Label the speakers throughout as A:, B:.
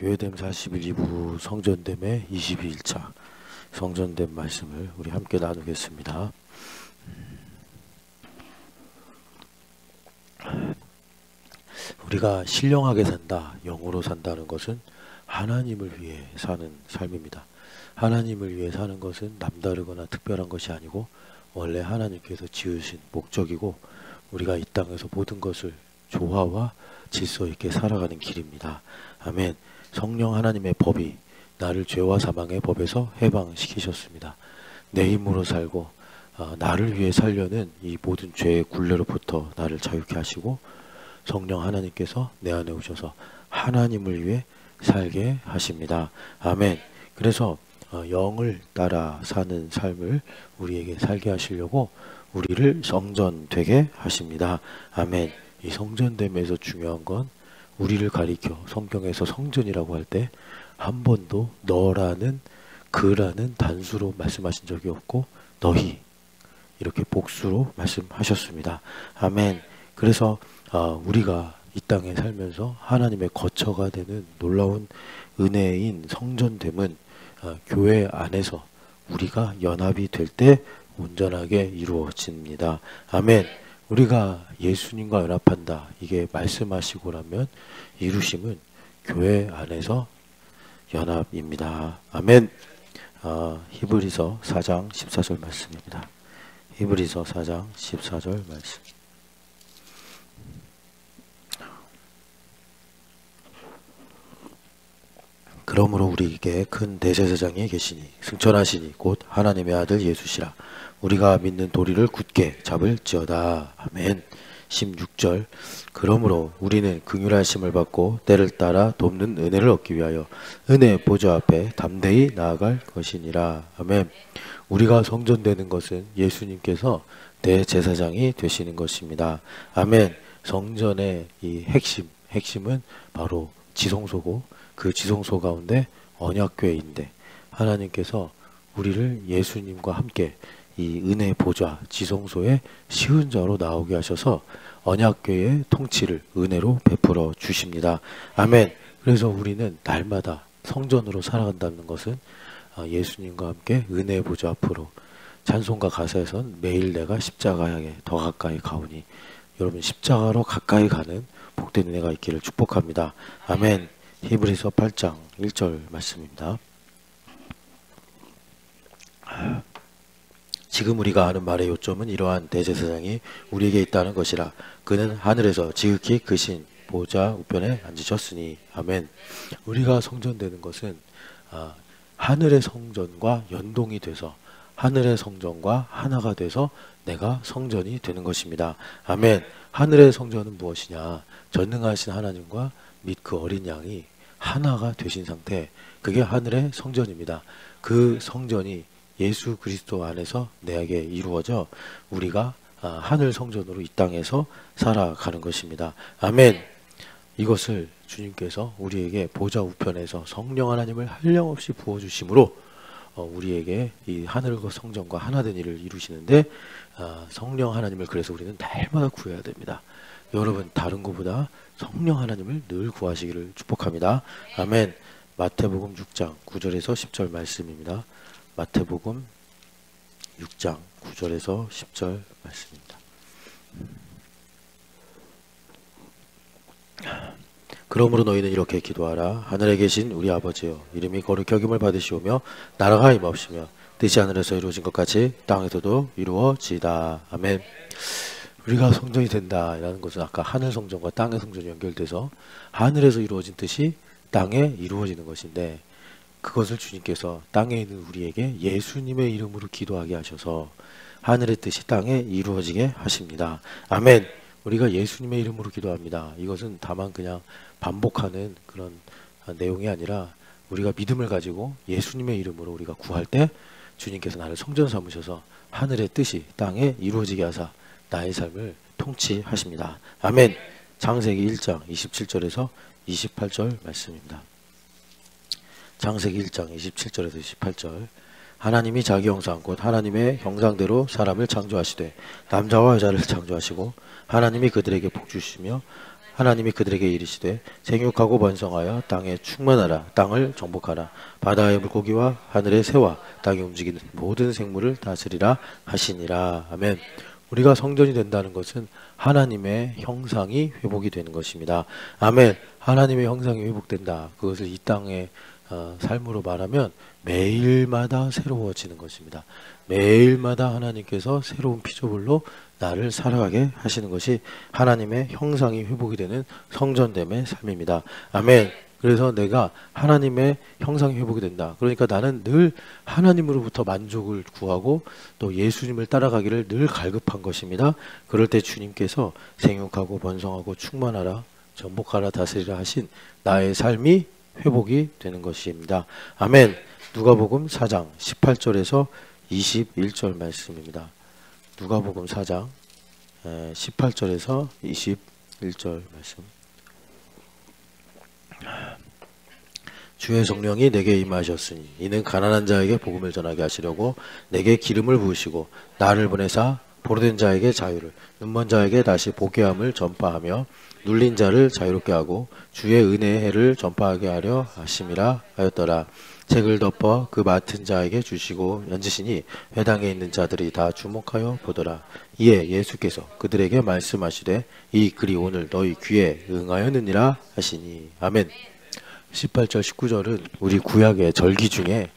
A: 교회됨 41, 2부 성전됨의 22일차 성전됨 말씀을 우리 함께 나누겠습니다. 우리가 신령하게 산다, 영으로 산다는 것은 하나님을 위해 사는 삶입니다. 하나님을 위해 사는 것은 남다르거나 특별한 것이 아니고 원래 하나님께서 지으신 목적이고 우리가 이 땅에서 모든 것을 조화와 질서 있게 살아가는 길입니다. 아멘. 성령 하나님의 법이 나를 죄와 사망의 법에서 해방시키셨습니다. 내 힘으로 살고 나를 위해 살려는 이 모든 죄의 굴레로부터 나를 자유케 하시고 성령 하나님께서 내 안에 오셔서 하나님을 위해 살게 하십니다. 아멘. 그래서 영을 따라 사는 삶을 우리에게 살게 하시려고 우리를 성전되게 하십니다. 아멘. 이 성전됨에서 중요한 건 우리를 가리켜 성경에서 성전이라고 할 때 한 번도 너라는 그라는 단수로 말씀하신 적이 없고 너희 이렇게 복수로 말씀하셨습니다. 아멘. 그래서 우리가 이 땅에 살면서 하나님의 거처가 되는 놀라운 은혜인 성전됨은 교회 안에서 우리가 연합이 될 때 온전하게 이루어집니다. 아멘. 우리가 예수님과 연합한다. 이게 말씀하시고 나면 이루심은 교회 안에서 연합입니다. 아멘. 히브리서 4장 14절 말씀입니다. 히브리서 4장 14절 말씀. 그러므로 우리에게 큰 대제사장이 계시니 승천하시니 곧 하나님의 아들 예수시라. 우리가 믿는 도리를 굳게 잡을지어다. 아멘. 16절. 그러므로 우리는 긍휼하심을 받고 때를 따라 돕는 은혜를 얻기 위하여 은혜 보좌 앞에 담대히 나아갈 것이니라. 아멘. 우리가 성전되는 것은 예수님께서 대제사장이 되시는 것입니다. 아멘. 성전의 이 핵심은 바로 지성소고 그 지성소 가운데 언약궤인데 하나님께서 우리를 예수님과 함께 이 은혜 보좌 지성소에 쉬운 자로 나오게 하셔서 언약궤의 통치를 은혜로 베풀어 주십니다. 아멘. 그래서 우리는 날마다 성전으로 살아간다는 것은 예수님과 함께 은혜 보좌 앞으로 찬송가 가사에선 매일 내가 십자가 향해 더 가까이 가오니 여러분 십자가로 가까이 가는 복된 은혜가 있기를 축복합니다. 아멘. 히브리서 8장 1절 말씀입니다. 지금 우리가 아는 말의 요점은 이러한 대제사장이 우리에게 있다는 것이라. 그는 하늘에서 지극히 크신 보좌 우편에 앉으셨으니. 아멘. 우리가 성전되는 것은 하늘의 성전과 연동이 돼서 하늘의 성전과 하나가 돼서 내가 성전이 되는 것입니다. 아멘. 하늘의 성전은 무엇이냐? 전능하신 하나님과 및 그 어린 양이 하나가 되신 상태, 그게 하늘의 성전입니다. 그 성전이 예수 그리스도 안에서 내게 이루어져 우리가 하늘 성전으로 이 땅에서 살아가는 것입니다. 아멘. 이것을 주님께서 우리에게 보좌 우편에서 성령 하나님을 한량없이 부어주심으로 우리에게 이 하늘과 성전과 하나된 일을 이루시는데 성령 하나님을 그래서 우리는 날마다 구해야 됩니다. 여러분 다른 것보다 성령 하나님을 늘 구하시기를 축복합니다. 아멘. 마태복음 6장 9절에서 10절 말씀입니다. 마태복음 6장 9절에서 10절 말씀입니다. 그러므로 너희는 이렇게 기도하라. 하늘에 계신 우리 아버지여, 이름이 거룩히 여김을 받으시오며 나라가 임하옵시며 뜻이 하늘에서 이루어진 것 같이 땅에서도 이루어지이다. 아멘. 우리가 성전이 된다라는 것은 아까 하늘 성전과 땅의 성전이 연결돼서 하늘에서 이루어진 뜻이 땅에 이루어지는 것인데 그것을 주님께서 땅에 있는 우리에게 예수님의 이름으로 기도하게 하셔서 하늘의 뜻이 땅에 이루어지게 하십니다. 아멘. 우리가 예수님의 이름으로 기도합니다. 이것은 다만 그냥 반복하는 그런 내용이 아니라 우리가 믿음을 가지고 예수님의 이름으로 우리가 구할 때 주님께서 나를 성전 삼으셔서 하늘의 뜻이 땅에 이루어지게 하사 나의 삶을 통치하십니다. 아멘. 창세기 1장 27절에서 28절 말씀입니다. 창세기 1장 27절에서 28절. 하나님이 자기 형상 곧 하나님의 형상대로 사람을 창조하시되 남자와 여자를 창조하시고 하나님이 그들에게 복 주시며 하나님이 그들에게 이르시되 생육하고 번성하여 땅에 충만하라. 땅을 정복하라. 바다의 물고기와 하늘의 새와 땅에 움직이는 모든 생물을 다스리라 하시니라. 아멘. 우리가 성전이 된다는 것은 하나님의 형상이 회복이 되는 것입니다. 아멘. 하나님의 형상이 회복된다. 그것을 이 땅의 삶으로 말하면 매일마다 새로워지는 것입니다. 매일마다 하나님께서 새로운 피조물로 나를 살아가게 하시는 것이 하나님의 형상이 회복이 되는 성전됨의 삶입니다. 아멘. 그래서 내가 하나님의 형상이 회복이 된다. 그러니까 나는 늘 하나님으로부터 만족을 구하고 또 예수님을 따라가기를 늘 갈급한 것입니다. 그럴 때 주님께서 생육하고 번성하고 충만하라, 정복하라, 다스리라 하신 나의 삶이 회복이 되는 것입니다. 아멘. 누가복음 4장 18절에서 21절 말씀입니다. 누가복음 4장 18절에서 21절 말씀. 주의 성령이 내게 임하셨으니 이는 가난한 자에게 복음을 전하게 하시려고 내게 기름을 부으시고 나를 보내사 포로된 자에게 자유를, 눈먼 자에게 다시 보게 함을 전파하며 눌린 자를 자유롭게 하고 주의 은혜의 해를 전파하게 하려 하심이라 하였더라. 책을 덮어 그 맡은 자에게 주시고 얹으시니 회당에 있는 자들이 다 주목하여 보더라. 이에 예수께서 그들에게 말씀하시되 이 글이 오늘 너희 귀에 응하였느니라 하시니. 아멘. 18절 19절은 우리 구약의 절기 중에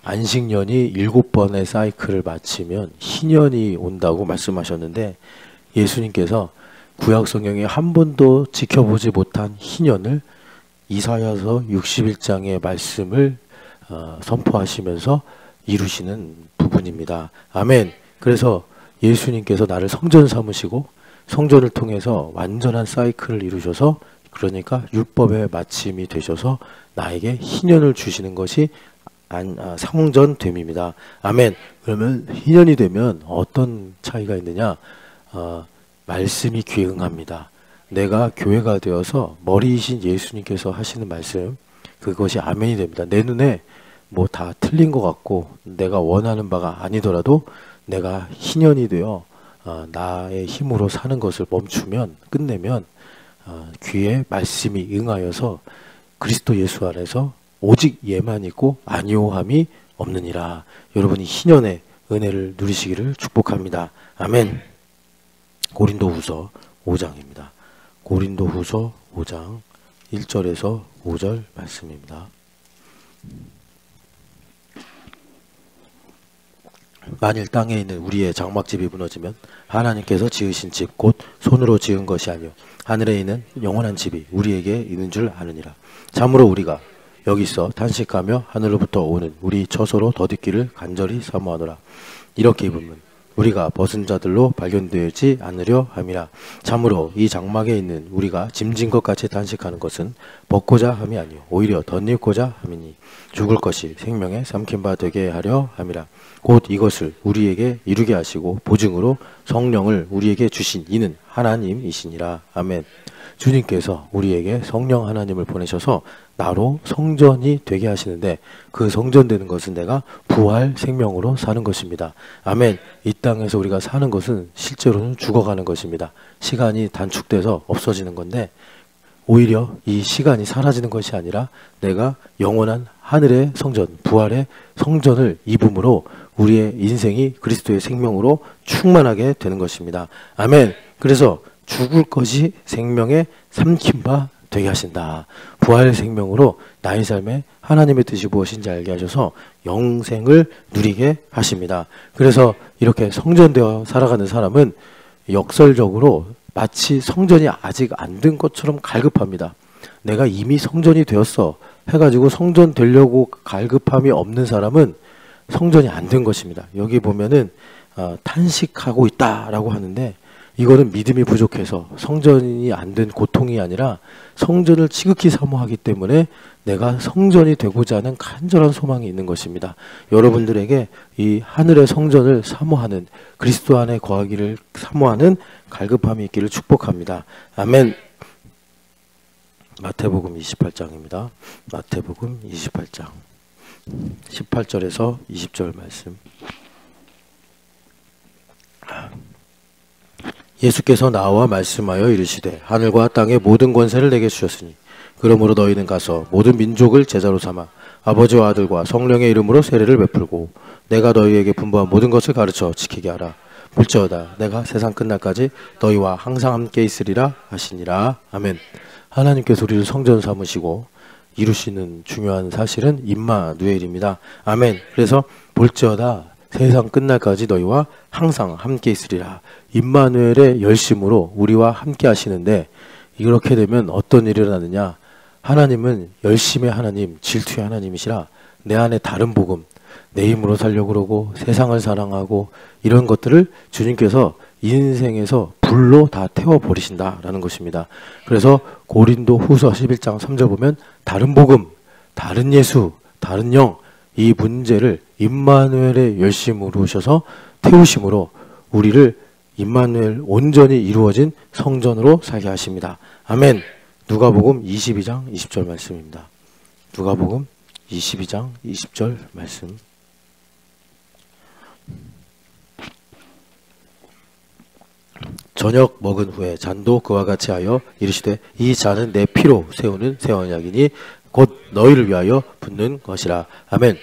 A: 안식년이 7번의 사이클을 마치면 희년이 온다고 말씀하셨는데, 예수님께서 구약 성경에 한 번도 지켜보지 못한 희년을 이사야서 61장의 말씀을 선포하시면서 이루시는 부분입니다. 아멘. 그래서 예수님께서 나를 성전 삼으시고 성전을 통해서 완전한 사이클을 이루셔서, 그러니까 율법의 마침이 되셔서 나에게 희년을 주시는 것이 성전됨입니다. 아멘. 그러면 희년이 되면 어떤 차이가 있느냐? 말씀이 귀에 응합니다. 내가 교회가 되어서 머리이신 예수님께서 하시는 말씀, 그것이 아멘이 됩니다. 내 눈에 뭐 다 틀린 것 같고 내가 원하는 바가 아니더라도 내가 희년이 되어 나의 힘으로 사는 것을 멈추면, 끝내면 귀에 말씀이 응하여서 그리스도 예수 안에서 오직 예만 있고 아니오함이 없느니라. 여러분이 희년의 은혜를 누리시기를 축복합니다. 아멘. 고린도후서 5장입니다. 고린도후서 5장 1절에서 5절 말씀입니다. 만일 땅에 있는 우리의 장막집이 무너지면 하나님께서 지으신 집 곧 손으로 지은 것이 아니요 하늘에 있는 영원한 집이 우리에게 있는 줄 아느니라. 참으로 우리가 여기서 탄식하며 하늘로부터 오는 우리 처소로 덧입기를 간절히 사모하노라. 이렇게 입으면 우리가 벗은 자들로 발견되지 않으려 함이라. 참으로 이 장막에 있는 우리가 짐진 것 같이 탄식하는 것은 벗고자 함이 아니요 오히려 덧입고자 함이니 죽을 것이 생명에 삼킨 바 되게 하려 함이라. 곧 이것을 우리에게 이루게 하시고 보증으로 성령을 우리에게 주신 이는 하나님이시니라. 아멘. 주님께서 우리에게 성령 하나님을 보내셔서 나로 성전이 되게 하시는데, 그 성전되는 것은 내가 부활 생명으로 사는 것입니다. 아멘. 이 땅에서 우리가 사는 것은 실제로는 죽어가는 것입니다. 시간이 단축돼서 없어지는 건데, 오히려 이 시간이 사라지는 것이 아니라 내가 영원한 하늘의 성전, 부활의 성전을 입음으로 우리의 인생이 그리스도의 생명으로 충만하게 되는 것입니다. 아멘. 그래서 죽을 것이 생명에 삼킨 바 되게 하신다. 부활의 생명으로 나의 삶에 하나님의 뜻이 무엇인지 알게 하셔서 영생을 누리게 하십니다. 그래서 이렇게 성전되어 살아가는 사람은 역설적으로 마치 성전이 아직 안 된 것처럼 갈급합니다. 내가 이미 성전이 되었어 해가지고 성전 되려고 갈급함이 없는 사람은 성전이 안 된 것입니다. 여기 보면은 탄식하고 있다라고 하는데, 이거는 믿음이 부족해서 성전이 안 된 고통이 아니라 성전을 지극히 사모하기 때문에 내가 성전이 되고자 하는 간절한 소망이 있는 것입니다. 여러분들에게 이 하늘의 성전을 사모하는, 그리스도 안에 거하기를 사모하는 갈급함이 있기를 축복합니다. 아멘. 마태복음 28장입니다. 마태복음 28장 18절에서 20절 말씀. 예수께서 나와 말씀하여 이르시되 하늘과 땅의 모든 권세를 내게 주셨으니 그러므로 너희는 가서 모든 민족을 제자로 삼아 아버지와 아들과 성령의 이름으로 세례를 베풀고 내가 너희에게 분부한 모든 것을 가르쳐 지키게 하라. 볼지어다 내가 세상 끝날까지 너희와 항상 함께 있으리라 하시니라. 아멘. 하나님께서 우리를 성전 삼으시고 이루시는 중요한 사실은 임마누엘입니다. 아멘. 그래서 볼지어다 세상 끝날까지 너희와 항상 함께 있으리라. 임마누엘의 열심으로 우리와 함께 하시는데 이렇게 되면 어떤 일이 일어나느냐. 하나님은 열심의 하나님, 질투의 하나님이시라 내 안에 다른 복음, 내 힘으로 살려고 그러고 세상을 사랑하고 이런 것들을 주님께서 인생에서 불로 다 태워버리신다라는 것입니다. 그래서 고린도 후서 11장 3절 보면 다른 복음, 다른 예수, 다른 영, 이 문제를 임마누엘의 열심으로 오셔서 태우심으로 우리를 임마누엘 온전히 이루어진 성전으로 살게 하십니다. 아멘. 누가복음 22장 20절 말씀입니다. 누가복음 22장 20절 말씀. 저녁 먹은 후에 잔도 그와 같이 하여 이르시되 이 잔은 내 피로 세우는 새 언약이니 곧 너희를 위하여 붓는 것이라. 아멘.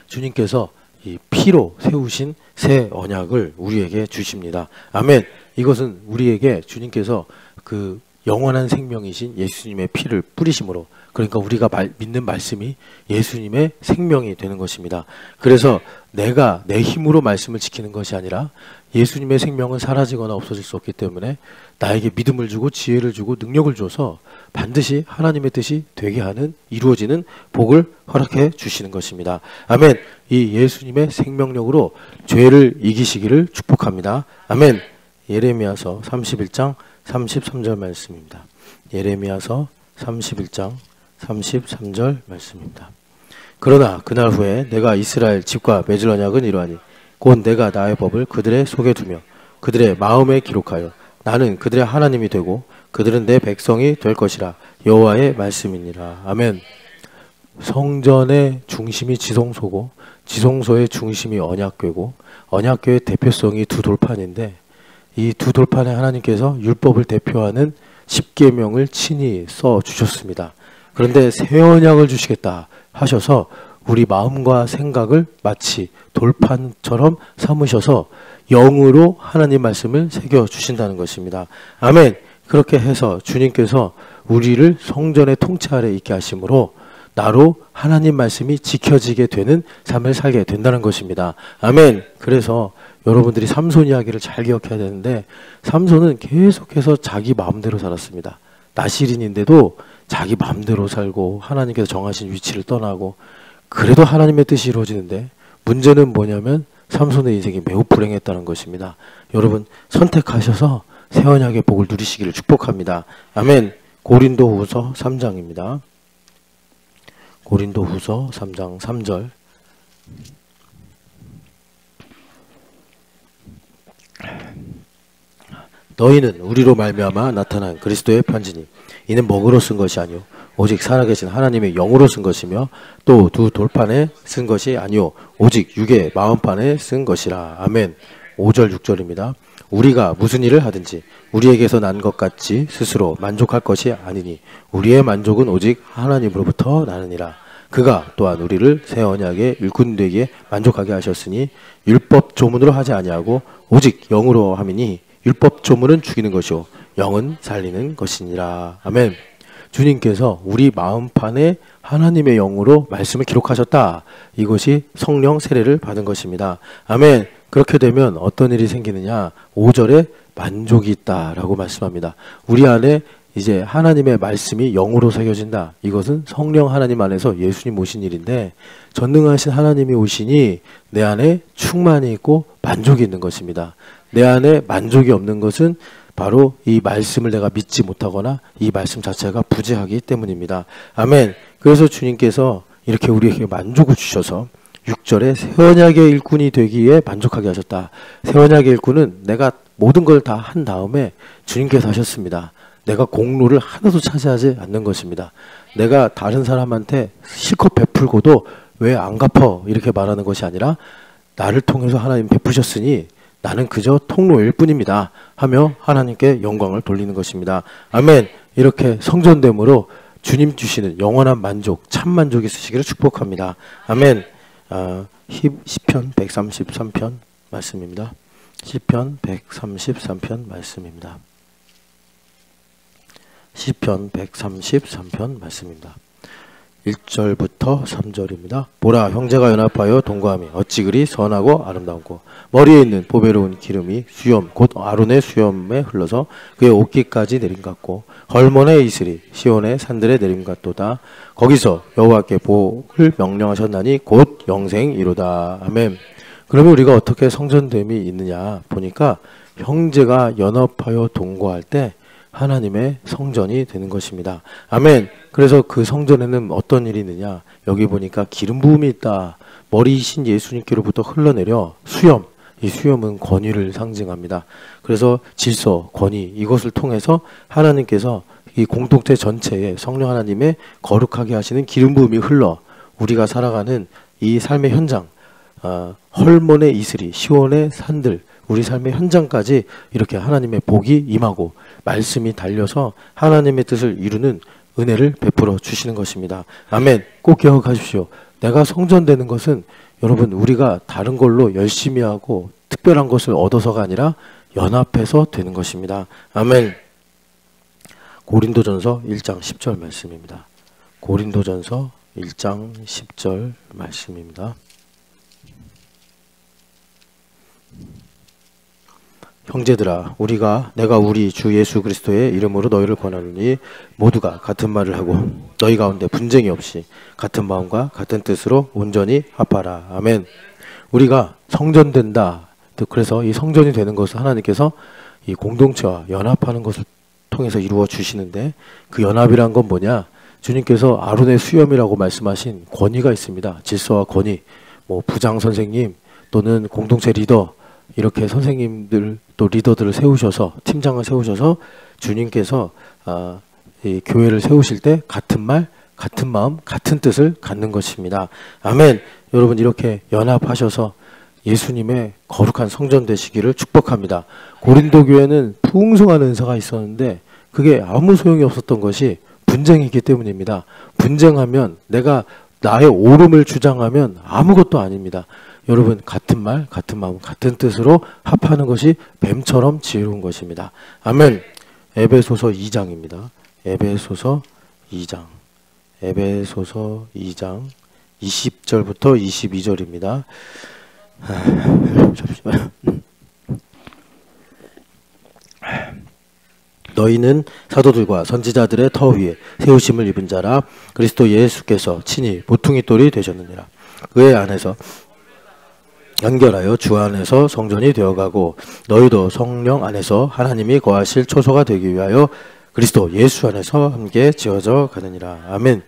A: 주님께서 이 피로 세우신 새 언약을 우리에게 주십니다. 아멘. 이것은 우리에게 주님께서 그 영원한 생명이신 예수님의 피를 뿌리심으로, 그러니까 우리가 믿는 말씀이 예수님의 생명이 되는 것입니다. 그래서 내가 내 힘으로 말씀을 지키는 것이 아니라 예수님의 생명은 사라지거나 없어질 수 없기 때문에 나에게 믿음을 주고 지혜를 주고 능력을 줘서 반드시 하나님의 뜻이 되게 하는, 이루어지는 복을 허락해 주시는 것입니다. 아멘. 이 예수님의 생명력으로 죄를 이기시기를 축복합니다. 아멘. 예레미야서 31장 33절 말씀입니다. 예레미야서 31장 33절 말씀입니다. 그러나 그날 후에 내가 이스라엘 집과 맺을 언약은 이러하니 곧 내가 나의 법을 그들의 속에 두며 그들의 마음에 기록하여 나는 그들의 하나님이 되고 그들은 내 백성이 될 것이라. 여호와의 말씀이니라. 아멘. 성전의 중심이 지성소고 지성소의 중심이 언약궤고 언약궤의 대표성이 두 돌판인데 이 두 돌판에 하나님께서 율법을 대표하는 십계명을 친히 써 주셨습니다. 그런데 새 언약을 주시겠다 하셔서 우리 마음과 생각을 마치 돌판처럼 삼으셔서 영으로 하나님 말씀을 새겨 주신다는 것입니다. 아멘. 그렇게 해서 주님께서 우리를 성전의 통치 아래 있게 하심으로 나로 하나님 말씀이 지켜지게 되는 삶을 살게 된다는 것입니다. 아멘. 그래서 여러분들이 삼손 이야기를 잘 기억해야 되는데 삼손은 계속해서 자기 마음대로 살았습니다. 나실인인데도 자기 마음대로 살고 하나님께서 정하신 위치를 떠나고 그래도 하나님의 뜻이 이루어지는데 문제는 뭐냐면 삼손의 인생이 매우 불행했다는 것입니다. 여러분 선택하셔서 새 언약의 복을 누리시기를 축복합니다. 아멘. 고린도후서 3장입니다. 고린도후서 3장 3절. 너희는 우리로 말미암아 나타난 그리스도의 편지니 이는 먹으로 쓴 것이 아니요 오직 살아계신 하나님의 영으로 쓴 것이며 또 두 돌판에 쓴 것이 아니요 오직 육의 마음판에 쓴 것이라. 아멘. 5절 6절입니다. 우리가 무슨 일을 하든지 우리에게서 난 것 같이 스스로 만족할 것이 아니니 우리의 만족은 오직 하나님으로부터 나느니라. 그가 또한 우리를 새 언약의 일꾼 되기에 만족하게 하셨으니 율법 조문으로 하지 아니하고 오직 영으로 함이니 율법 조문은 죽이는 것이요 영은 살리는 것이니라. 아멘. 주님께서 우리 마음판에 하나님의 영으로 말씀을 기록하셨다. 이것이 성령 세례를 받은 것입니다. 아멘. 그렇게 되면 어떤 일이 생기느냐. 5절에 만족이 있다라고 말씀합니다. 우리 안에 이제 하나님의 말씀이 영으로 새겨진다. 이것은 성령 하나님 안에서 예수님 오신 일인데 전능하신 하나님이 오시니 내 안에 충만이 있고 만족이 있는 것입니다. 내 안에 만족이 없는 것은 바로 이 말씀을 내가 믿지 못하거나 이 말씀 자체가 부재하기 때문입니다. 아멘. 그래서 주님께서 이렇게 우리에게 만족을 주셔서 6절에 새 언약의 일꾼이 되기에 만족하게 하셨다. 새 언약의 일꾼은 내가 모든 걸 다 한 다음에 주님께서 하셨습니다. 내가 공로를 하나도 차지하지 않는 것입니다. 내가 다른 사람한테 실컷 베풀고도 왜 안 갚어 이렇게 말하는 것이 아니라 나를 통해서 하나님 베푸셨으니 나는 그저 통로일 뿐입니다 하며 하나님께 영광을 돌리는 것입니다. 아멘. 이렇게 성전됨으로 주님 주시는 영원한 만족, 참 만족이 있으시기를 축복합니다. 아멘. 시편 133편 말씀입니다. 시편 133편 말씀입니다. 시편 133편 말씀입니다. 1절부터 3절입니다. 보라, 형제가 연합하여 동거함이 어찌 그리 선하고 아름다운고, 머리에 있는 보배로운 기름이 수염 곧 아론의 수염에 흘러서 그의 옷깃까지 내림 같고, 헐몬의 이슬이 시온의 산들에 내림 같도다. 거기서 여호와께 복을 명령하셨나니 곧 영생이로다. 아멘. 그러면 우리가 어떻게 성전됨이 있느냐 보니까, 형제가 연합하여 동거할 때 하나님의 성전이 되는 것입니다. 아멘. 그래서 그 성전에는 어떤 일이 있느냐, 여기 보니까 기름 부음이 있다. 머리이신 예수님께로부터 흘러내려 수염, 이 수염은 권위를 상징합니다. 그래서 질서, 권위, 이것을 통해서 하나님께서 이 공동체 전체에 성령 하나님의 거룩하게 하시는 기름 부음이 흘러 우리가 살아가는 이 삶의 현장, 헐몬의 이슬이 시온의 산들, 우리 삶의 현장까지 이렇게 하나님의 복이 임하고 말씀이 달려서 하나님의 뜻을 이루는 은혜를 베풀어 주시는 것입니다. 아멘. 꼭 기억하십시오. 내가 성전되는 것은 여러분, 우리가 다른 걸로 열심히 하고 특별한 것을 얻어서가 아니라 연합해서 되는 것입니다. 아멘. 고린도전서 1장 10절 말씀입니다. 고린도전서 1장 10절 말씀입니다. 형제들아, 내가 우리 주 예수 그리스도의 이름으로 너희를 권하노니 모두가 같은 말을 하고 너희 가운데 분쟁이 없이 같은 마음과 같은 뜻으로 온전히 합하라. 아멘. 우리가 성전된다. 그래서 이 성전이 되는 것을 하나님께서 이 공동체와 연합하는 것을 통해서 이루어 주시는데, 그 연합이란 건 뭐냐? 주님께서 아론의 수염이라고 말씀하신 권위가 있습니다. 질서와 권위. 부장 선생님 또는 공동체 리더, 이렇게 선생님들 또 리더들을 세우셔서, 팀장을 세우셔서 주님께서 이 교회를 세우실 때 같은 말, 같은 마음, 같은 뜻을 갖는 것입니다. 아멘. 여러분, 이렇게 연합하셔서 예수님의 거룩한 성전 되시기를 축복합니다. 고린도 교회는 풍성한 은사가 있었는데 그게 아무 소용이 없었던 것이 분쟁이기 때문입니다. 분쟁하면, 내가 나의 옳음을 주장하면 아무것도 아닙니다. 여러분, 같은 말, 같은 마음, 같은 뜻으로 합하는 것이 뱀처럼 지혜로운 것입니다. 아멘. 에베소서 2장입니다. 에베소서 2장. 에베소서 2장 20절부터 22절입니다. 잠시만요. 너희는 사도들과 선지자들의 터 위에 세우심을 입은 자라. 그리스도 예수께서 친히 모퉁이 돌이 되셨느니라. 그의 안에서 연결하여 주 안에서 성전이 되어가고, 너희도 성령 안에서 하나님이 거하실 초소가 되기 위하여 그리스도 예수 안에서 함께 지어져 가느니라. 아멘.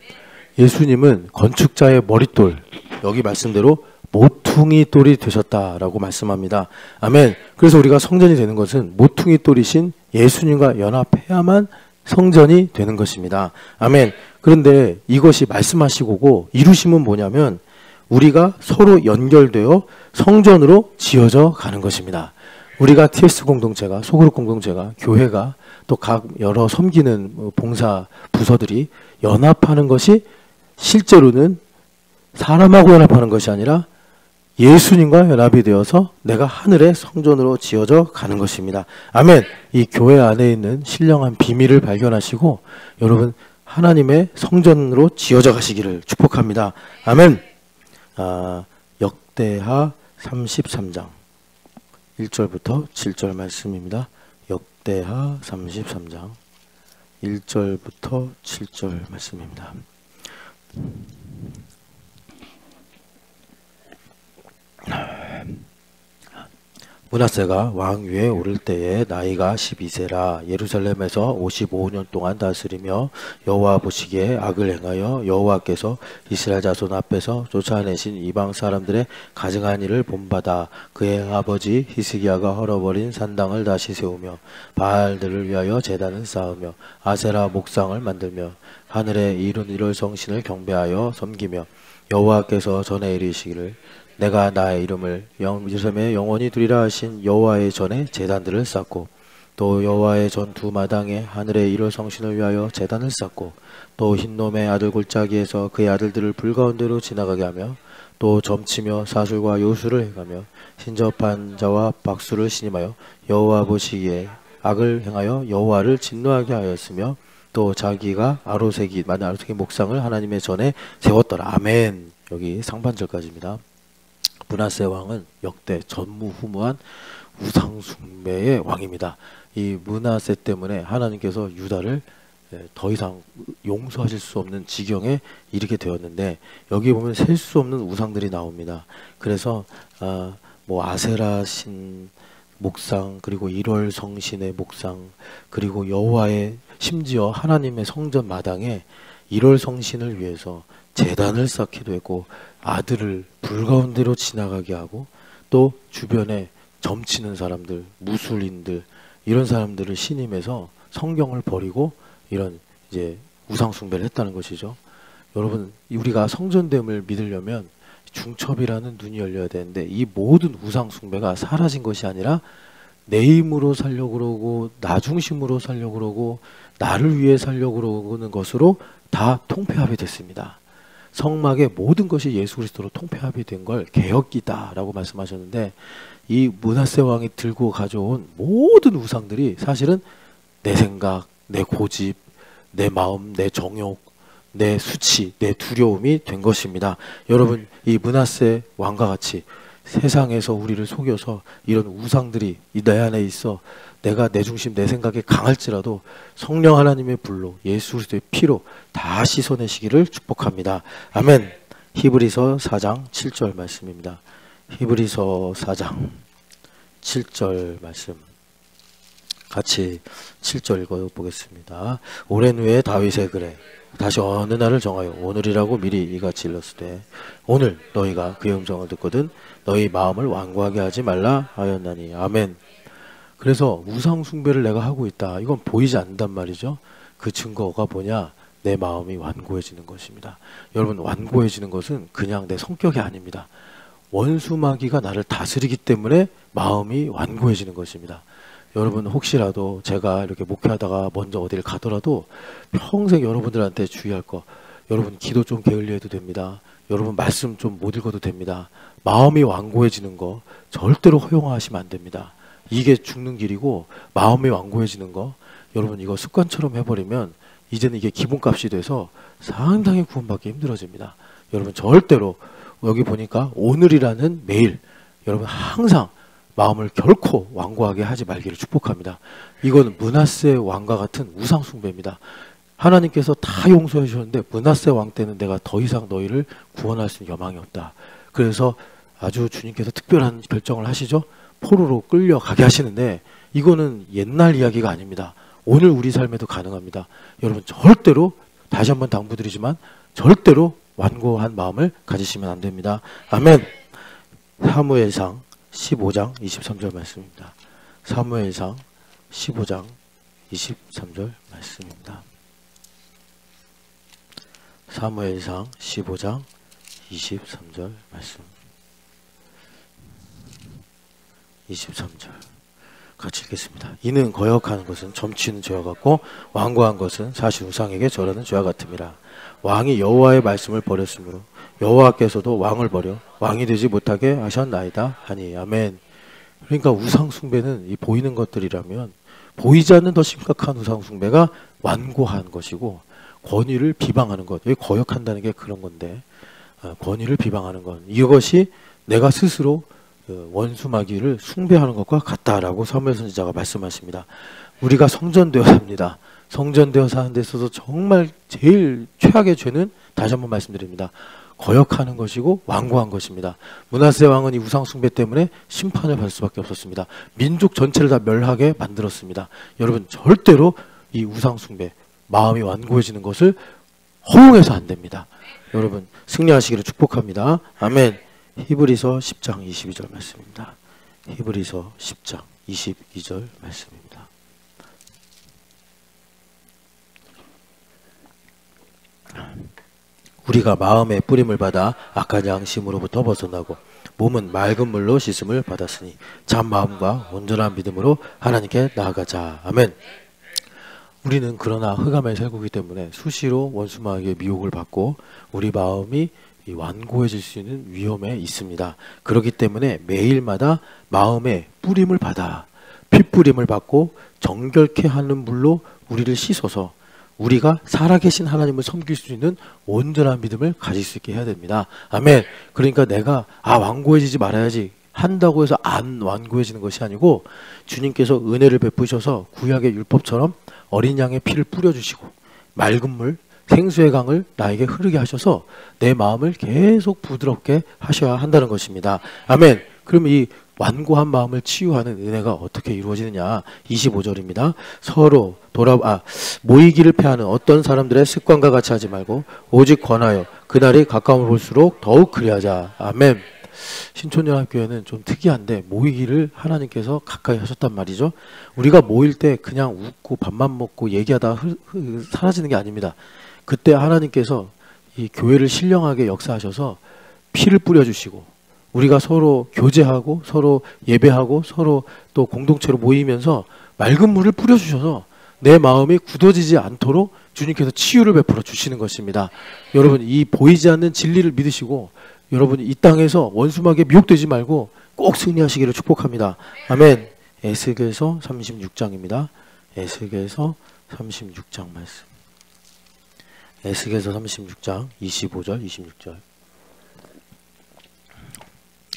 A: 예수님은 건축자의 머릿돌, 여기 말씀대로 모퉁이 돌이 되셨다라고 말씀합니다. 아멘. 그래서 우리가 성전이 되는 것은 모퉁이 돌이신 예수님과 연합해야만 성전이 되는 것입니다. 아멘. 그런데 이것이 말씀하시고 이루심은 뭐냐면, 우리가 서로 연결되어 성전으로 지어져 가는 것입니다. 우리가 TS 공동체가, 소그룹 공동체가, 교회가, 또 각 여러 섬기는 봉사 부서들이 연합하는 것이 실제로는 사람하고 연합하는 것이 아니라 예수님과 연합이 되어서 내가 하늘의 성전으로 지어져 가는 것입니다. 아멘. 이 교회 안에 있는 신령한 비밀을 발견하시고 여러분, 하나님의 성전으로 지어져 가시기를 축복합니다. 아멘. 역대하 33장 1절부터 7절 말씀입니다. 역대하 33장 1절부터 7절 말씀입니다. 므낫세가 왕 위에 오를 때에 나이가 12세라. 예루살렘에서 55년 동안 다스리며 여호와 보시기에 악을 행하여 여호와께서 이스라엘 자손 앞에서 쫓아내신 이방 사람들의 가증한 일을 본받아 그의 아버지 히스기야가 헐어버린 산당을 다시 세우며 바알들을 위하여 제단을 쌓으며 아세라 목상을 만들며 하늘에 이룬 이럴 성신을 경배하여 섬기며 여호와께서 전에 이르시기를 내가 나의 이름을 예루살렘에 영원히 두리라 하신 여호와의 전에 제단들을 쌓고 또 여호와의 전 두 마당에 하늘의 일월 성신을 위하여 제단을 쌓고 또 흰놈의 아들 골짜기에서 그의 아들들을 불가운데로 지나가게 하며 또 점치며 사술과 요술을 행하며 신접한 자와 박수를 신임하여 여호와 보시기에 악을 행하여 여호와를 진노하게 하였으며 또 자기가 많은 아로새기 목상을 하나님의 전에 세웠더라. 아멘. 여기 상반절까지입니다. 므낫세 왕은 역대 전무후무한 우상숭배의 왕입니다. 이 므낫세 때문에 하나님께서 유다를 더 이상 용서하실 수 없는 지경에 이르게 되었는데 여기 보면 셀 수 없는 우상들이 나옵니다. 그래서 뭐 아세라 신 목상, 그리고 1월 성신의 목상, 그리고 여호와의 심지어 하나님의 성전 마당에 1월 성신을 위해서 제단을 쌓기도 했고 아들을 불가운데로 지나가게 하고 또 주변에 점치는 사람들, 무술인들 이런 사람들을 신임해서 성경을 버리고 이런 이제 우상 숭배를 했다는 것이죠. 여러분, 우리가 성전됨을 믿으려면 중첩이라는 눈이 열려야 되는데 이 모든 우상 숭배가 사라진 것이 아니라 내 힘으로 살려고 그러고 나 중심으로 살려고 그러고 나를 위해 살려고 그러는 것으로 다 통폐합이 됐습니다. 성막의 모든 것이 예수 그리스도로 통폐합이 된 걸 개혁이다라고 말씀하셨는데 이 므낫세 왕이 들고 가져온 모든 우상들이 사실은 내 생각, 내 고집, 내 마음, 내 정욕, 내 수치, 내 두려움이 된 것입니다. 여러분, 이 므낫세 왕과 같이 세상에서 우리를 속여서 이런 우상들이 내 안에 있어 내가 내 중심, 내 생각에 강할지라도 성령 하나님의 불로 예수 그리스도의 피로 다 씻어내시기를 축복합니다. 아멘. 히브리서 4장 7절 말씀입니다. 히브리서 4장 7절 말씀 같이 7절 읽어보겠습니다. 오랜 후에 다윗의 글에 다시 어느 날을 정하여 오늘이라고 미리 이같이 일렀으되 오늘 너희가 그의 음성을 듣거든 너희 마음을 완고하게 하지 말라 하였나니. 아멘. 그래서 우상 숭배를 내가 하고 있다. 이건 보이지 않는단 말이죠. 그 증거가 뭐냐? 내 마음이 완고해지는 것입니다. 여러분, 완고해지는 것은 그냥 내 성격이 아닙니다. 원수 마귀가 나를 다스리기 때문에 마음이 완고해지는 것입니다. 여러분, 혹시라도 제가 이렇게 목회하다가 먼저 어디를 가더라도 평생 여러분들한테 주의할 거, 여러분 기도 좀 게을리 해도 됩니다. 여러분 말씀 좀 못 읽어도 됩니다. 마음이 완고해지는 거 절대로 허용하시면 안 됩니다. 이게 죽는 길이고 마음이 완고해지는 거 여러분 이거 습관처럼 해버리면 이제는 이게 기본값이 돼서 상당히 구원받기 힘들어집니다. 여러분 절대로 여기 보니까 오늘이라는 매일 여러분 항상 마음을 결코 완고하게 하지 말기를 축복합니다. 이건 므낫세 왕과 같은 우상 숭배입니다. 하나님께서 다 용서해 주셨는데 므낫세 왕 때는 내가 더 이상 너희를 구원할 수 있는 여망이 없다. 그래서 아주 주님께서 특별한 결정을 하시죠. 포로로 끌려가게 하시는데 이거는 옛날 이야기가 아닙니다. 오늘 우리 삶에도 가능합니다. 여러분 절대로 다시 한번 당부드리지만 절대로 완고한 마음을 가지시면 안 됩니다. 아멘. 사무엘상 15장 23절 말씀입니다. 사무엘상 15장 23절 말씀입니다. 사무엘상 15장 23절 말씀. 23절 같이 읽겠습니다. 이는 거역하는 것은 점치는 죄와 같고 완고한 것은 사실 우상에게 절하는 죄와 같음이라. 왕이 여호와의 말씀을 버렸으므로 여호와께서도 왕을 버려 왕이 되지 못하게 하셨나이다 하니. 아멘. 그러니까 우상 숭배는 이 보이는 것들이라면 보이지 않는 더 심각한 우상 숭배가 완고한 것이고 권위를 비방하는 것, 여기 거역한다는 게 그런 건데 권위를 비방하는 것, 이것이 내가 스스로 원수 마귀를 숭배하는 것과 같다라고 사무엘 선지자가 말씀하십니다. 우리가 성전되어 삽니다. 성전되어 사는 데 있어서 정말 제일 최악의 죄는 다시 한번 말씀드립니다. 거역하는 것이고 완고한 것입니다. 므낫세 왕은 이 우상 숭배 때문에 심판을 받을 수밖에 없었습니다. 민족 전체를 다 멸하게 만들었습니다. 여러분 절대로 이 우상 숭배, 마음이 완고해지는 것을 허용해서 안 됩니다. 여러분 승리하시기를 축복합니다. 아멘. 히브리서 10장 22절 말씀입니다. 히브리서 10장 22절 말씀입니다. 우리가 마음의 뿌림을 받아 악한 양심으로부터 벗어나고 몸은 맑은 물로 씻음을 받았으니 참 마음과 온전한 믿음으로 하나님께 나아가자. 아멘. 우리는 그러나 흑암에 살고 있기 때문에 수시로 원수마귀의 미혹을 받고 우리 마음이 완고해질 수 있는 위험에 있습니다. 그렇기 때문에 매일마다 마음의 뿌림을 받아 핏뿌림을 받고 정결케 하는 물로 우리를 씻어서 우리가 살아계신 하나님을 섬길 수 있는 온전한 믿음을 가질 수 있게 해야 됩니다. 아멘. 그러니까 내가 완고해지지 말아야지 한다고 해서 안 완고해지는 것이 아니고 주님께서 은혜를 베푸셔서 구약의 율법처럼 어린 양의 피를 뿌려주시고 맑은 물 생수의 강을 나에게 흐르게 하셔서 내 마음을 계속 부드럽게 하셔야 한다는 것입니다. 아멘. 그럼 이 완고한 마음을 치유하는 은혜가 어떻게 이루어지느냐. 25절입니다. 서로 모이기를 패하는 어떤 사람들의 습관과 같이 하지 말고 오직 권하여 그날이 가까움을 볼수록 더욱 그리하자. 아멘. 신촌연합교회는 좀 특이한데 모이기를 하나님께서 가까이 하셨단 말이죠. 우리가 모일 때 그냥 웃고 밥만 먹고 얘기하다 사라지는 게 아닙니다. 그때 하나님께서 이 교회를 신령하게 역사하셔서 피를 뿌려주시고 우리가 서로 교제하고 서로 예배하고 서로 또 공동체로 모이면서 맑은 물을 뿌려주셔서 내 마음이 굳어지지 않도록 주님께서 치유를 베풀어 주시는 것입니다. 여러분 이 보이지 않는 진리를 믿으시고 여러분 이 땅에서 원수마귀에 미혹되지 말고 꼭 승리하시기를 축복합니다. 아멘. 에스겔서 36장입니다. 에스겔서 36장 말씀. 에스겔서 36장 25절 26절.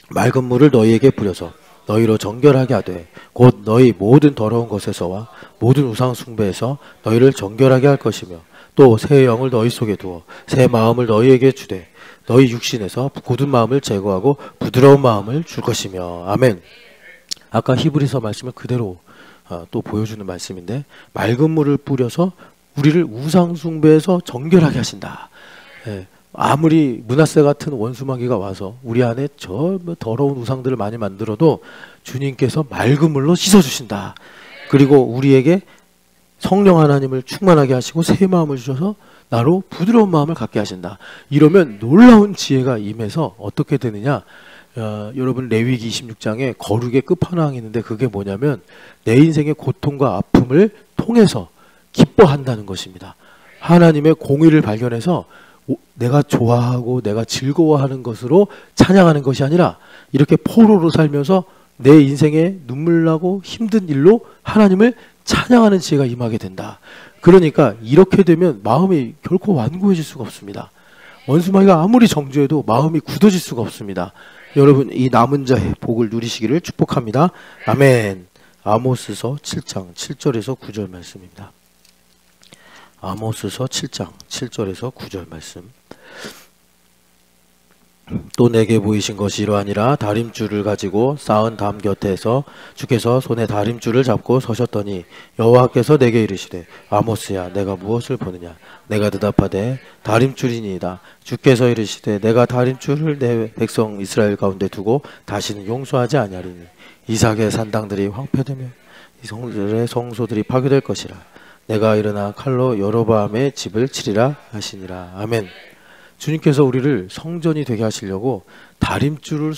A: 맑은 물을 너희에게 뿌려서 너희로 정결하게 하되 곧 너희 모든 더러운 것에서와 모든 우상 숭배에서 너희를 정결하게 할 것이며 또 새 영을 너희 속에 두어 새 마음을 너희에게 주되 너희 육신에서 굳은 마음을 제거하고 부드러운 마음을 줄 것이며. 아멘. 아까 히브리서 말씀을 그대로 또 보여주는 말씀인데 맑은 물을 뿌려서 우리를 우상 숭배에서 정결하게 하신다. 예. 아무리 므낫세 같은 원수마귀가 와서 우리 안에 저 더러운 우상들을 많이 만들어도 주님께서 맑은 물로 씻어주신다. 그리고 우리에게 성령 하나님을 충만하게 하시고 새 마음을 주셔서 나로 부드러운 마음을 갖게 하신다. 이러면 놀라운 지혜가 임해서 어떻게 되느냐. 여러분 레위기 26장에 거룩의 끝판왕이 있는데 그게 뭐냐면 내 인생의 고통과 아픔을 통해서 기뻐한다는 것입니다. 하나님의 공의를 발견해서 내가 좋아하고 내가 즐거워하는 것으로 찬양하는 것이 아니라 이렇게 포로로 살면서 내 인생에 눈물나고 힘든 일로 하나님을 찬양하는 지혜가 임하게 된다. 그러니까 이렇게 되면 마음이 결코 완고해질 수가 없습니다. 원수마귀가 아무리 정죄해도 마음이 굳어질 수가 없습니다. 여러분 이 남은 자의 복을 누리시기를 축복합니다. 아멘. 아모스서 7장 7절에서 9절 말씀입니다. 아모스서 7장 7절에서 9절 말씀. 또 내게 보이신 것이 이러하니라. 다림줄을 가지고 쌓은 담 곁에서 주께서 손에 다림줄을 잡고 서셨더니 여호와께서 내게 이르시되 아모스야 내가 무엇을 보느냐. 내가 대답하되 다림줄이니이다. 주께서 이르시되 내가 다림줄을 내 백성 이스라엘 가운데 두고 다시는 용서하지 아니하리니 이삭의 산당들이 황폐되며 이스라엘의 성소들이 파괴될 것이라. 내가 일어나 칼로 여로보암의 집을 치리라 하시니라. 아멘. 주님께서 우리를 성전이 되게 하시려고 다림줄을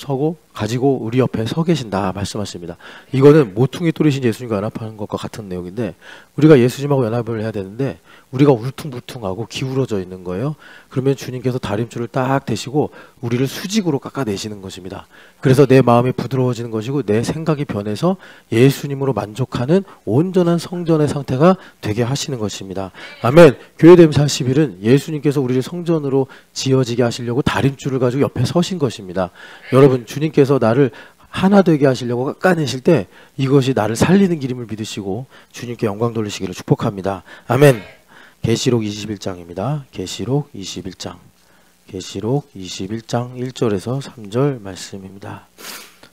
A: 가지고 우리 옆에 서 계신다 말씀하십니다. 이거는 모퉁이 뚫으신 예수님과 연합하는 것과 같은 내용인데 우리가 예수님하고 연합을 해야 되는데 우리가 울퉁불퉁하고 기울어져 있는 거예요. 그러면 주님께서 다림줄을 딱 대시고 우리를 수직으로 깎아내시는 것입니다. 그래서 내 마음이 부드러워지는 것이고 내 생각이 변해서 예수님으로 만족하는 온전한 성전의 상태가 되게 하시는 것입니다. 아멘. 교회됨 40일은 예수님께서 우리를 성전으로 지어지게 하시려고 다림줄을 가지고 옆에 서신 것입니다. 여러분 주님께서 나를 하나 되게 하시려고 깎아내실 때 이것이 나를 살리는 길임을 믿으시고 주님께 영광 돌리시기를 축복합니다. 아멘. 계시록 21장입니다. 계시록 21장. 계시록 21장 1절에서 3절 말씀입니다.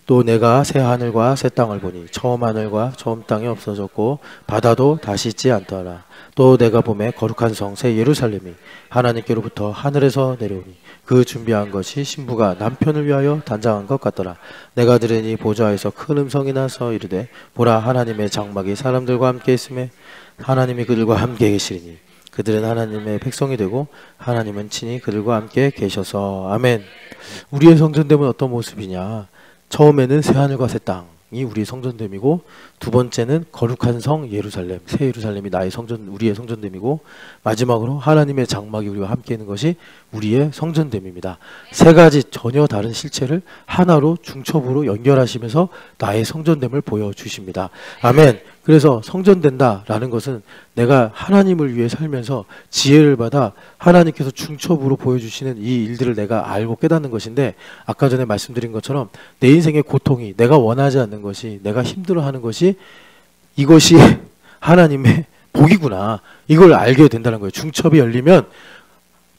A: 또 내가 새 하늘과 새 땅을 보니 처음 하늘과 처음 땅이 없어졌고 바다도 다시 있지 않더라. 또 내가 보매 거룩한 성 새 예루살렘이 하나님께로부터 하늘에서 내려오니 그 준비한 것이 신부가 남편을 위하여 단장한 것 같더라. 내가 들으니 보좌에서 큰 음성이 나서 이르되 보라 하나님의 장막이 사람들과 함께 있음에 하나님이 그들과 함께 계시리니 그들은 하나님의 백성이 되고 하나님은 친히 그들과 함께 계셔서. 아멘. 우리의 성전됨은 어떤 모습이냐? 처음에는 새하늘과 새 땅이 우리의 성전됨이고, 두 번째는 거룩한 성 예루살렘, 새 예루살렘이 나의 성전, 우리의 성전됨이고, 마지막으로 하나님의 장막이 우리와 함께 있는 것이 우리의 성전됨입니다. 세 가지 전혀 다른 실체를 하나로 중첩으로 연결하시면서 나의 성전됨을 보여주십니다. 아멘. 그래서 성전된다라는 것은 내가 하나님을 위해 살면서 지혜를 받아 하나님께서 중첩으로 보여주시는 이 일들을 내가 알고 깨닫는 것인데, 아까 전에 말씀드린 것처럼 내 인생의 고통이, 내가 원하지 않는 것이, 내가 힘들어하는 것이, 이것이 하나님의 복이구나, 이걸 알게 된다는 거예요. 중첩이 열리면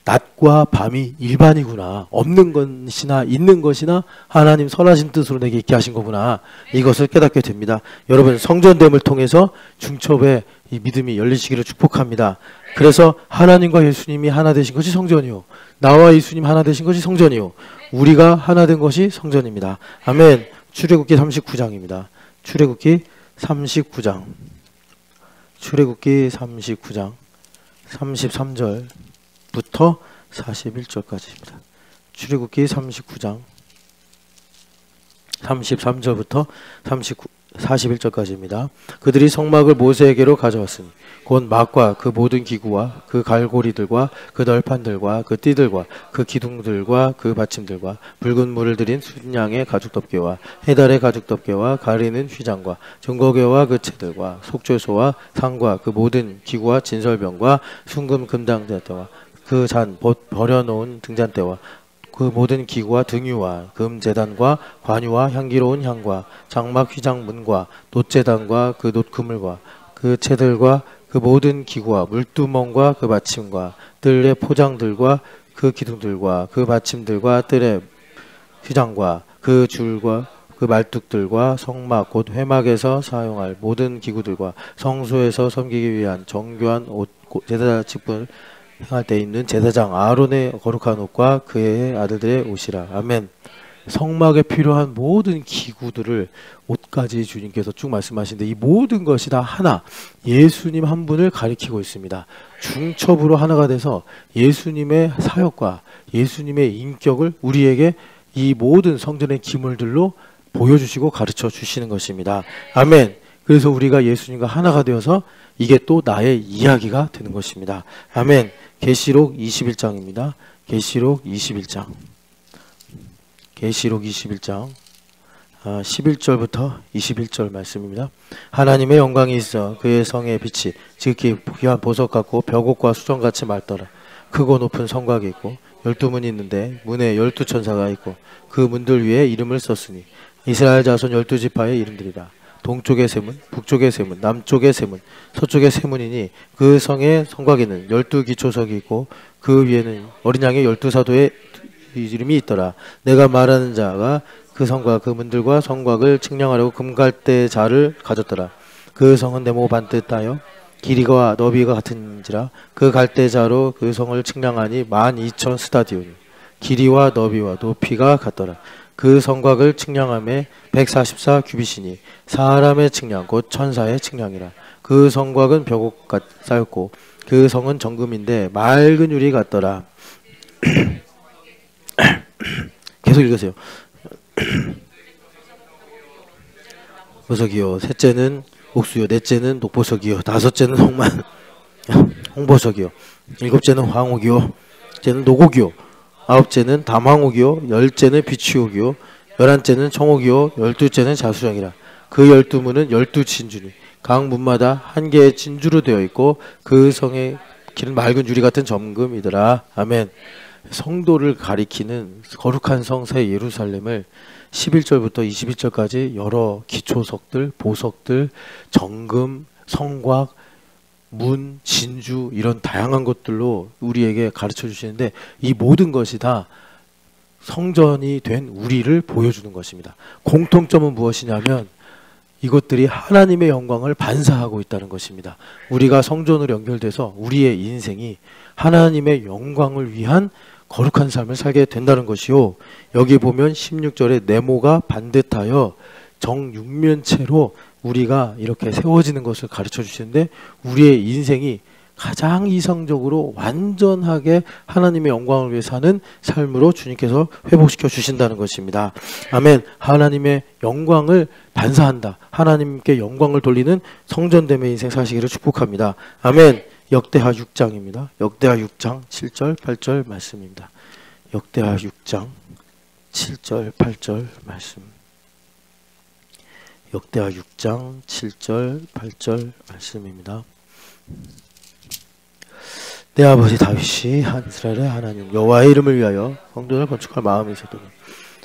A: 낮과 밤이 일반이구나, 없는 것이나 있는 것이나 하나님 선하신 뜻으로 내게 있게 하신 거구나, 이것을 깨닫게 됩니다. 여러분, 성전됨을 통해서 중첩의 이 믿음이 열리시기를 축복합니다. 그래서 하나님과 예수님이 하나 되신 것이 성전이요, 나와 예수님 하나 되신 것이 성전이요, 우리가 하나 된 것이 성전입니다. 아멘. 출애굽기 39장입니다. 출애굽기 39장 33절부터 41절까지입니다. 출애굽기 39장 33절부터 41절까지입니다. 그들이 성막을 모세에게로 가져왔으니 곧 막과 그 모든 기구와 그 갈고리들과 그 널판들과 그 띠들과 그 기둥들과 그 받침들과 붉은 물을 들인 순양의 가죽덮개와 해달의 가죽덮개와 가리는 휘장과 증거궤와 그 채들과 속죄소와 상과 그 모든 기구와 진설병과 순금 금당대와 그 잔 버려놓은 등잔대와 그 모든 기구와 등유와 금제단과 관유와 향기로운 향과 장막 휘장문과 놋제단과 그 놋그물과 그 채들과 그 모든 기구와 물두멍과 그 받침과 뜰의 포장들과 그 기둥들과 그 받침들과 뜰의 휘장과 그 줄과 그 말뚝들과 성막 곧 회막에서 사용할 모든 기구들과 성소에서 섬기기 위한 정교한 옷 제사 직분 행할 때 입는 제사장 아론의 거룩한 옷과 그의 아들들의 옷이라. 아멘. 성막에 필요한 모든 기구들을, 옷까지 주님께서 쭉 말씀하시는데, 이 모든 것이 다 하나, 예수님 한 분을 가리키고 있습니다. 중첩으로 하나가 돼서 예수님의 사역과 예수님의 인격을 우리에게 이 모든 성전의 기물들로 보여주시고 가르쳐 주시는 것입니다. 아멘. 그래서 우리가 예수님과 하나가 되어서 이게 또 나의 이야기가 되는 것입니다. 아멘. 계시록 21장입니다. 계시록 21장 11절부터 21절 말씀입니다. 하나님의 영광이 있어 그의 성의 빛이 지극히 귀한 보석 같고 벽옥과 수정같이 맑더라. 크고 높은 성곽이 있고 12문이 있는데 문에 12천사가 있고 그 문들 위에 이름을 썼으니 이스라엘 자손 12지파의 이름들이라. 동쪽의 세문, 북쪽의 세문, 남쪽의 세문, 서쪽의 세문이니 그 성의 성곽에는 12기초석이 있고 그 위에는 어린 양의 12사도의 이름이 있더라. 내가 말하는 자가 그 성과 그 문들과 성곽을 측량하려고 금갈대자를 가졌더라. 그 성은 네모 반듯하여 길이가 너비가 같은지라. 그 갈대자로 그 성을 측량하니 12,000 스타디오니 길이와 너비와 높이가 같더라. 그 성곽을 측량함에 144 규빗이니 사람의 측량 곧 천사의 측량이라. 그 성곽은 벽옥 쌓였고 그 성은 정금인데 맑은 유리 같더라. 계속 읽으세요. 보석이요, 셋째는 옥수요, 넷째는 녹보석이요, 다섯째는 홍보석이요, 일곱째는 황옥이요, 째는 노곡이요, 아홉째는 담황옥이요, 열째는 비취옥이요, 열한째는 청옥이요, 열두째는 자수정이라. 그 12문은 12진주니 각 문마다 한 개의 진주로 되어 있고 그 성의 길은 맑은 유리 같은 점금이더라. 아멘. 성도를 가리키는 거룩한 성사 예루살렘을 11절부터 21절까지 여러 기초석들, 보석들, 정금, 성곽, 문, 진주 이런 다양한 것들로 우리에게 가르쳐 주시는데, 이 모든 것이 다 성전이 된 우리를 보여주는 것입니다. 공통점은 무엇이냐면 이것들이 하나님의 영광을 반사하고 있다는 것입니다. 우리가 성전으로 연결돼서 우리의 인생이 하나님의 영광을 위한 거룩한 삶을 살게 된다는 것이요. 여기 보면 16절에 네모가 반듯하여 정육면체로 우리가 이렇게 세워지는 것을 가르쳐 주시는데, 우리의 인생이 가장 이상적으로 완전하게 하나님의 영광을 위해 사는 삶으로 주님께서 회복시켜 주신다는 것입니다. 아멘. 하나님의 영광을 반사한다. 하나님께 영광을 돌리는 성전됨의 인생 사시기를 축복합니다. 아멘. 역대하 6장입니다. 역대하 6장 7절 8절 말씀입니다. 역대하 6장 7절 8절 말씀. 역대하 6장 7절 8절 말씀입니다. 내 아버지 다윗이 이스라엘의 하나님 여호와의 이름을 위하여 성전을 건축할 마음이 있었더니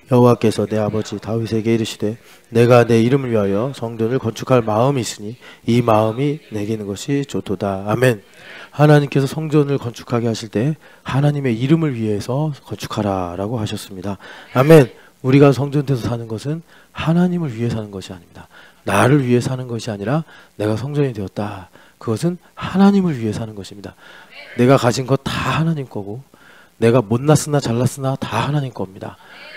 A: 여호와께서 내 아버지 다윗에게 이르시되 내가 내 이름을 위하여 성전을 건축할 마음이 있으니 이 마음이 내게 있는 것이 좋도다. 아멘. 하나님께서 성전을 건축하게 하실 때 하나님의 이름을 위해서 건축하라 라고 하셨습니다. 아멘. 우리가 성전에서 사는 것은 하나님을 위해 사는 것이 아닙니다. 나를 위해 사는 것이 아니라 내가 성전이 되었다. 그것은 하나님을 위해 사는 것입니다. 내가 가진 것 다 하나님 거고 내가 못났으나 잘났으나 다 하나님 겁니다.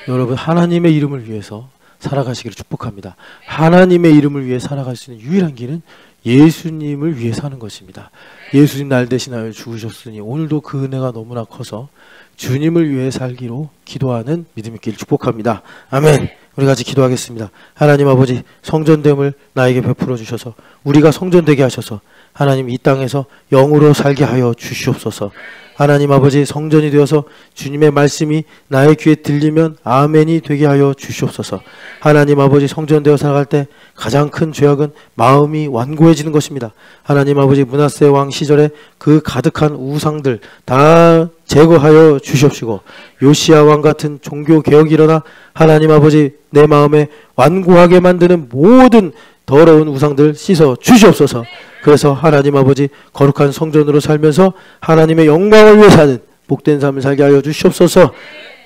A: 여러분 하나님의 이름을 위해서 살아가시기를 축복합니다. 하나님의 이름을 위해 살아갈 수 있는 유일한 길은 예수님을 위해 사는 것입니다. 예수님 날 대신하여 죽으셨으니 오늘도 그 은혜가 너무나 커서 주님을 위해 살기로 기도하는 믿음의 길 축복합니다. 아멘. 우리 같이 기도하겠습니다. 하나님 아버지 성전됨을 나에게 베풀어 주셔서 우리가 성전되게 하셔서 하나님 이 땅에서 영으로 살게 하여 주시옵소서. 하나님 아버지 성전이 되어서 주님의 말씀이 나의 귀에 들리면 아멘이 되게 하여 주시옵소서. 하나님 아버지 성전되어 살아갈 때 가장 큰 죄악은 마음이 완고해지는 것입니다. 하나님 아버지 므낫세 왕 시절에 그 가득한 우상들 다 제거하여 주시옵시고 요시야 왕 같은 종교 개혁이 일어나 하나님 아버지 내 마음에 완고하게 만드는 모든 더러운 우상들 씻어 주시옵소서. 그래서 하나님 아버지 거룩한 성전으로 살면서 하나님의 영광을 위해 사는 복된 삶을 살게 하여 주시옵소서.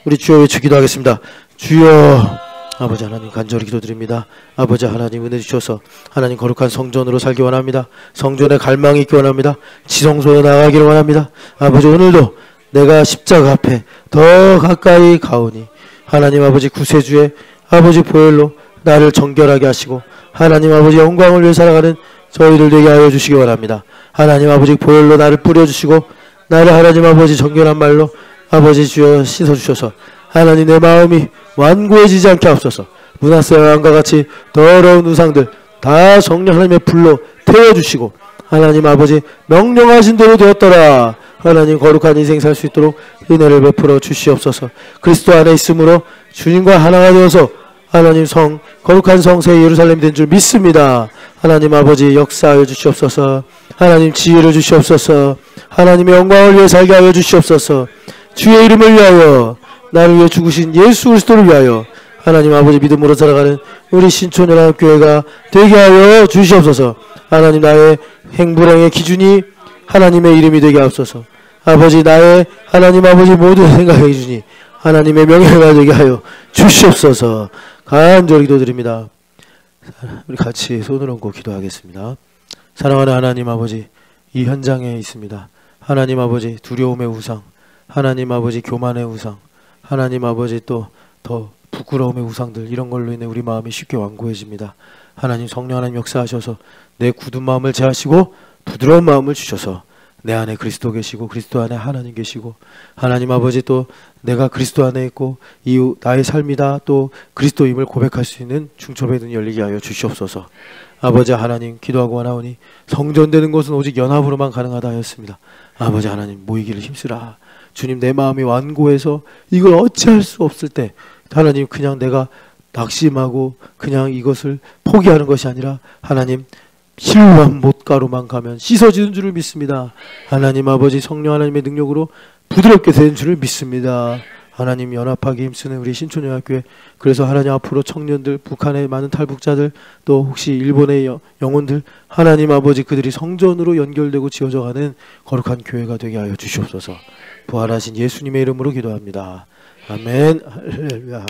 A: 우리 주여 외쳐 기도하겠습니다. 주여 아버지 하나님 간절히 기도드립니다. 아버지 하나님 은혜 주셔서 하나님 거룩한 성전으로 살기 원합니다. 성전에 갈망이 있기 원합니다. 지성소에 나가기를 원합니다. 아버지 오늘도 내가 십자가 앞에 더 가까이 가오니 하나님 아버지 구세주의 아버지 보혈로 나를 정결하게 하시고 하나님 아버지 영광을 위해 살아가는 저희들 되게 하여 주시기 원합니다. 하나님 아버지 보혈로 나를 뿌려주시고 나를 하나님 아버지 정결한 말로 아버지 주여 씻어주셔서 하나님 내 마음이 완고해지지 않게 하옵소서. 므낫세 왕과 같이 더러운 우상들 다 성령 하나님의 불로 태워주시고 하나님 아버지 명령하신 대로 되었더라. 하나님 거룩한 인생 살 수 있도록 은혜를 베풀어 주시옵소서. 그리스도 안에 있으므로 주님과 하나가 되어서 하나님 성 거룩한 성새 예루살렘이 된 줄 믿습니다. 하나님 아버지 역사하여 주시옵소서. 하나님 지혜를 주시옵소서. 하나님의 영광을 위해 살게 하여 주시옵소서. 주의 이름을 위하여 나를 위해 죽으신 예수 그리스도를 위하여 하나님 아버지 믿음으로 살아가는 우리 신촌연합교회가 되게 하여 주시옵소서. 하나님 나의 행불행의 기준이 하나님의 이름이 되게 하옵소서. 아버지 나의 하나님 아버지 모든 생각의 기준이 하나님의 명예가 되게 하여 주시옵소서. 간절히 기도드립니다. 우리 같이 손을 얹고 기도하겠습니다. 사랑하는 하나님 아버지 이 현장에 있습니다. 하나님 아버지 두려움의 우상, 하나님 아버지 교만의 우상, 하나님 아버지 또 더 부끄러움의 우상들 이런 걸로 인해 우리 마음이 쉽게 완고해집니다. 하나님 성령 하나님 역사하셔서 내 굳은 마음을 제하시고 부드러운 마음을 주셔서 내 안에 그리스도 계시고 그리스도 안에 하나님 계시고 하나님 아버지 또 내가 그리스도 안에 있고 이 나의 삶이다 또 그리스도임을 고백할 수 있는 중첩의 눈이 열리게 하여 주시옵소서. 아버지 하나님 기도하고 원하오니 성전되는 것은 오직 연합으로만 가능하다 하였습니다. 아버지 하나님 모이기를 힘쓰라. 주님 내 마음이 완고해서 이걸 어찌할 수 없을 때 하나님 그냥 내가 낙심하고 그냥 이것을 포기하는 것이 아니라 하나님 실로암 못가루만 가면 씻어지는 줄을 믿습니다. 하나님 아버지 성령 하나님의 능력으로 부드럽게 되는 줄을 믿습니다. 하나님 연합하기 힘쓰는 우리 신촌연합교회 그래서 하나님 앞으로 청년들 북한의 많은 탈북자들 또 혹시 일본의 영혼들 하나님 아버지 그들이 성전으로 연결되고 지어져가는 거룩한 교회가 되게 하여 주시옵소서. 부활하신 예수님의 이름으로 기도합니다. 아멘. 할렐루야.